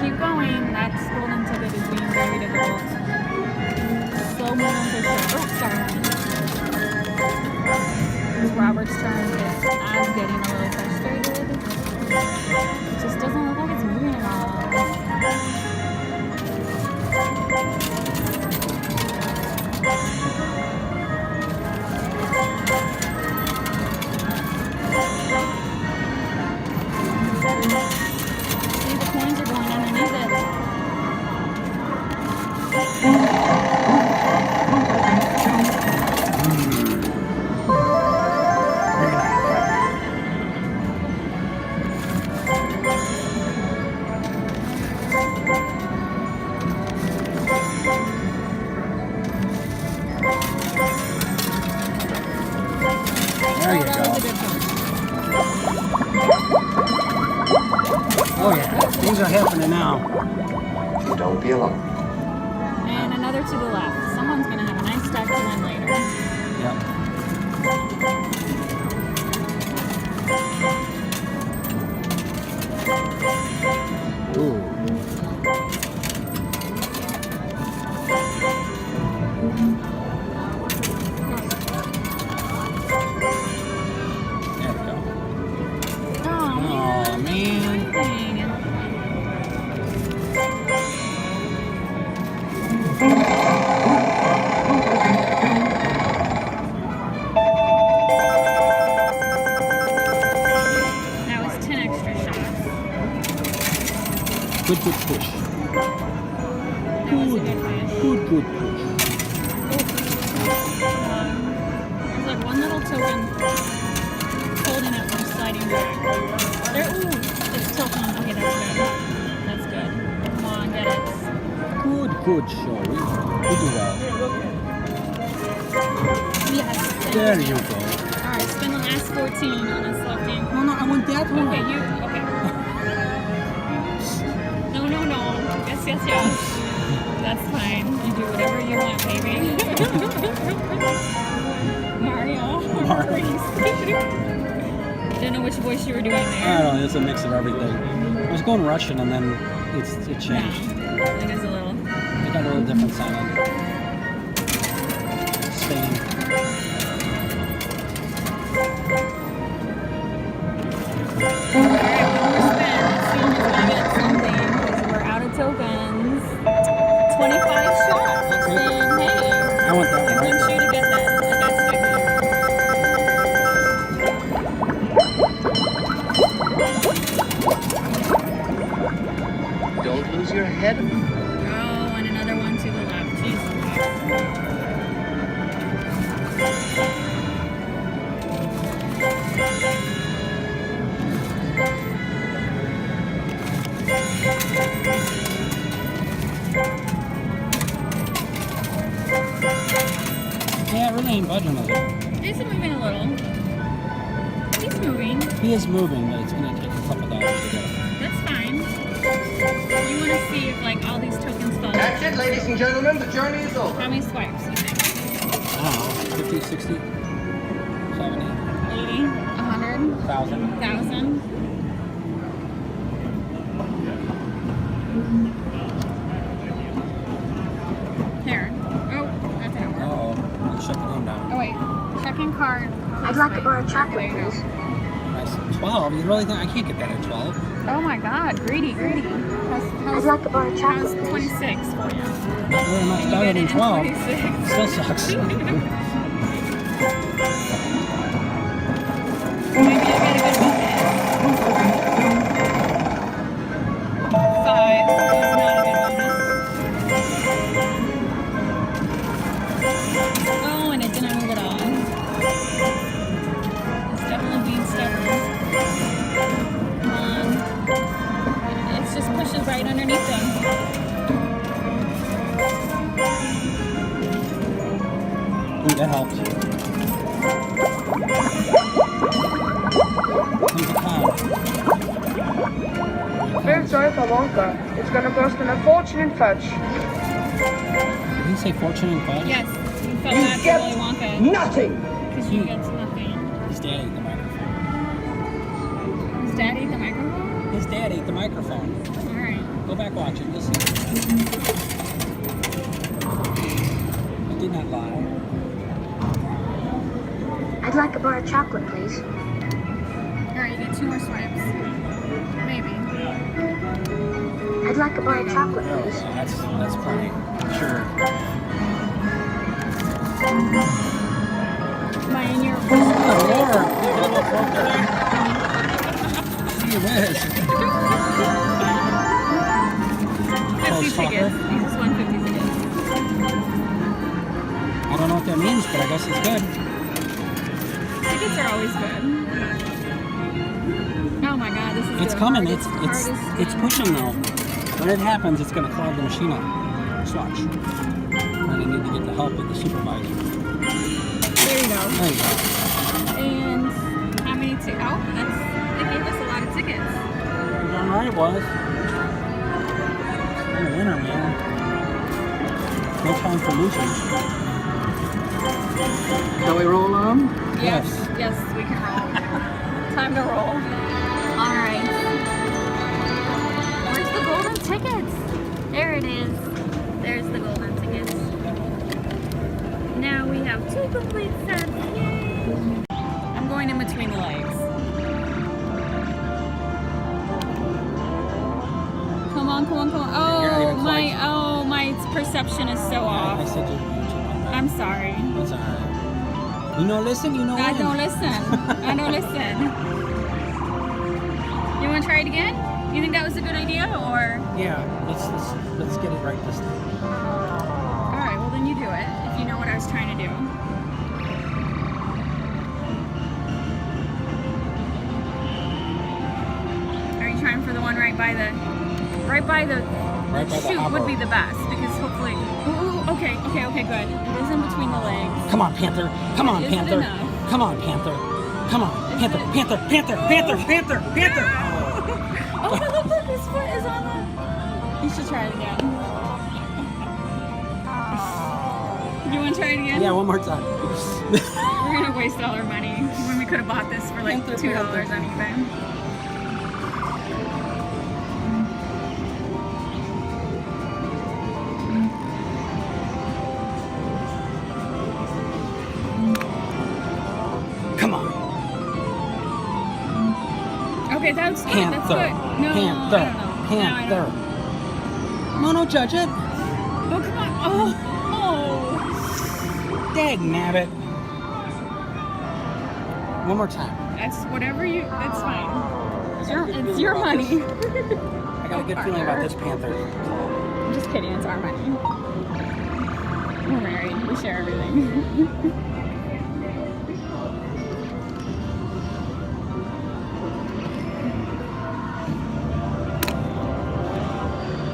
keep going. That golden ticket is being very difficult. Slow moving for sure. Oh, sorry. It's Robert's turn. I'm getting a little frustrated. It just doesn't look like it's moving at all. See, the coins are going underneath it. There you go. Oh yeah, things are happening now. You don't be alone. And another to the left. Someone's going to have a nice stack to win later. Yep. Ooh. There we go. Oh, Oh man. dang. That was 10 extra shots. Good push. That was a good fish. Good push. There's like one little token holding it from sliding back. There, ooh, it's tilting. Okay, that's good. That's good. Come on, get it. Good show. We do well. Yes. There you go. Alright, spin the last 14 on this left hand. No, I want that one. Okay, okay. No. Yes. That's fine. You do whatever you want, baby. Mario. I don't know which voice you were doing I there. don't know, it's a mix of everything. I was going Russian and then it changed. No, it is a little. It got a little different sounding. Spain. Alright, one more spin. Let's see who's gonna get something because we're out of tokens. 25 shots. I'm saying, hey. I want that one I right want you there. to get that sticker. Don't lose your head. Oh, and another one to the left. Jesus. Yeah, it really ain't budging, is it? He's moving a little. He's moving. He is moving, but it's going to take a couple dollars to get it. That's fine. You want to see if like all these tokens fall. That's it, ladies and gentlemen. The journey is over. How many swipes you think? I don't know, 50, 60, 70, 80? 100? 1,000. 1,000? Here. Oh, that didn't work. Uh-oh, I'm shutting him down. Oh wait. Checking card. I'd like to borrow chocolate, There you go. please. Nice. 12? You really think I can't get that at 12? Oh my god, greedy. I'd How's like to borrow chocolate, please. 26 for you? Not very much You better get than it in 12. 26. Still sucks. Maybe I get a good bonus. 5 is not a good bonus. Oh, and it didn't move at all. It's definitely being stubborn. Come on. It just pushes right underneath them. Ooh, that helped. Comes a cloud. Very sorry for Wonka. It's gonna cost an fortune in fudge. Did he say fortune and fudge? Yes, you felt bad for Willy Wonka. Nothing. Because you get nothing. His dad ate the microphone. His dad ate the microphone? His dad ate the microphone. Alright. Go back, watch it. You'll see. I did not lie. I'd like a bar of chocolate, please. Alright, you get 2 more swipes. Maybe. I'd like a bar of chocolate, please. That's plenty. Sure. Mine, you're Oh, Lord. Gee whiz. 50 tickets. These is 150 tickets. I don't know what that means, but I guess it's good. Tickets are always good. Oh my god, this is It's the coming. hardest It's pushing now. When it happens, it's gonna clog the machine up. Just watch. I need to get the help of the supervisor. There you go. There you go. And how many tickets? Oh, they gave us a lot of tickets. You're darn right it was. I'm a winner, man. No time for losers. Shall we roll on? Yes, yes, we can roll. Time to roll. All right. Where's the golden tickets? There it is. There's the golden tickets. Now we have 2 complete sets. Yay! I'm going in between the legs. Come on, come on, come on. You're not even Oh, my perception is so I off. said you. I'm sorry. It's alright. You know, listen. You know. I win. don't listen. I don't listen. You want to try it again? You think that was a good idea, or? Yeah. Let's get it right this time. All right. Well, then you do it if you know what I was trying to do. Are you trying for the one right by the chute hopper. would be the best because hopefully. Ooh, okay, good. It is in between the legs. Come on, Panther. Come on, Is it Panther. enough? Come on, Panther. Come on, Panther. Panther. Panther. Oh, look, his foot is on the. You should try it again. You want to try it again? Yeah, one more time. We're gonna waste all our money when we could have bought this for like $2 on eBay. Come on. Okay, that's good. Panther. That's good. No, Panther. I don't know. Panther. No, don't judge it. Oh, come on. Oh. Dag nabbit. One more time. That's whatever you. That's fine. It's your money. I got a good feeling about this Panther. I'm just kidding. It's our money. We're married. We share everything.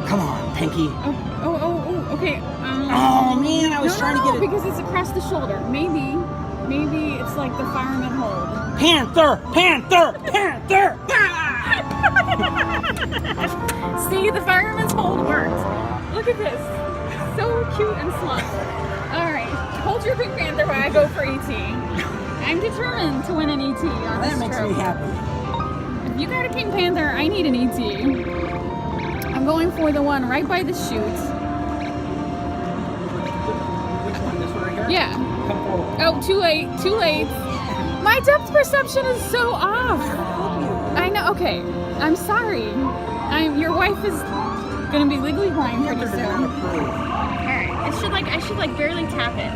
Come on, Pinky. Oh, okay. Oh man, I was trying to get it. because it's across the shoulder. Maybe it's like the fireman hold. Panther. See, the fireman's hold worked. Look at this. So cute and slumped. All right, hold your Pink Panther while I go for ET. I'm determined to win an ET on this That makes trip. me happy. If you got a Pink Panther, I need an ET. I'm going for the one right by the chute. Which one? This one right here? Yeah. Come forward. Oh, too late. My depth perception is so off. I know. Okay, I'm sorry. Your wife is gonna be legally blind pretty soon. All right. I should like barely tap it.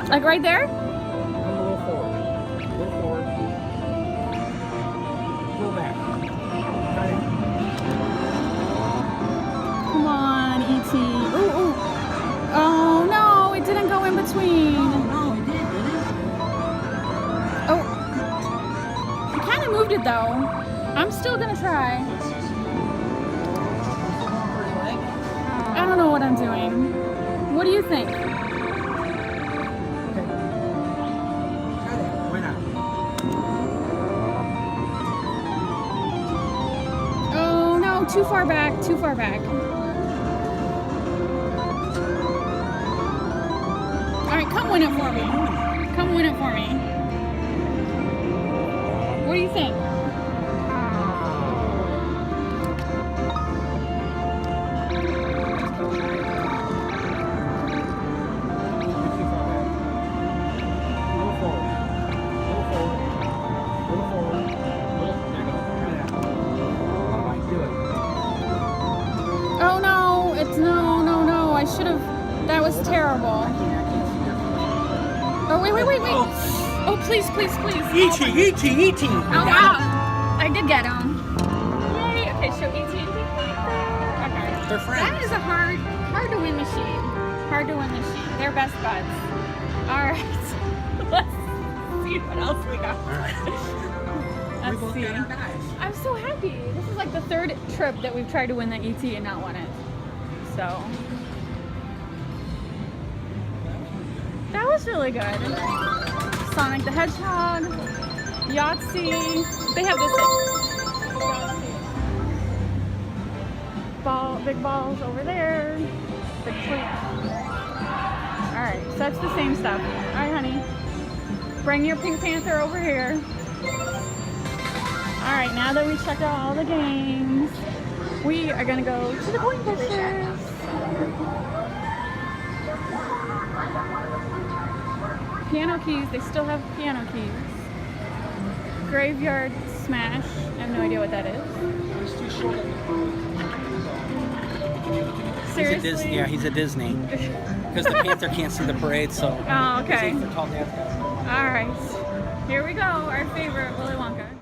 Like right there? Come a little forward. Pull back. Got it. Come on, ET. Ooh. Oh no, it didn't go in between. No, it did it? Oh. I kind of moved it though. I'm still gonna try. I don't know what I'm doing. What do you think? Try that. Why not? Oh no, too far back. All right, come win it for me. for me. What do you think? Oh no, it's no. I should have. That was terrible. Oh, wait. Oh, please. E.T. Oh, wow. I did get him. Yay. Okay, so E.T. Okay. They're friends. That is a hard to win machine. They're best buds. All right. Let's see what else we got. Let's see. I'm so happy. This is like the third trip that we've tried to win the ET and not won it. So that was really good. Sonic the Hedgehog, Yahtzee. They have this big balls over there. Big tweet. All right, so that's the same stuff. All right, honey. Bring your Pink Panther over here. All right, now that we checked out all the games, we are gonna go to the coin pushers. Piano keys, they still have piano keys. Graveyard Smash, I have no idea what that is. Seriously? He's a Disney. Because the Panther can't see the parade, so. Oh, okay. For tall dads. All right, here we go, our favorite Willy Wonka.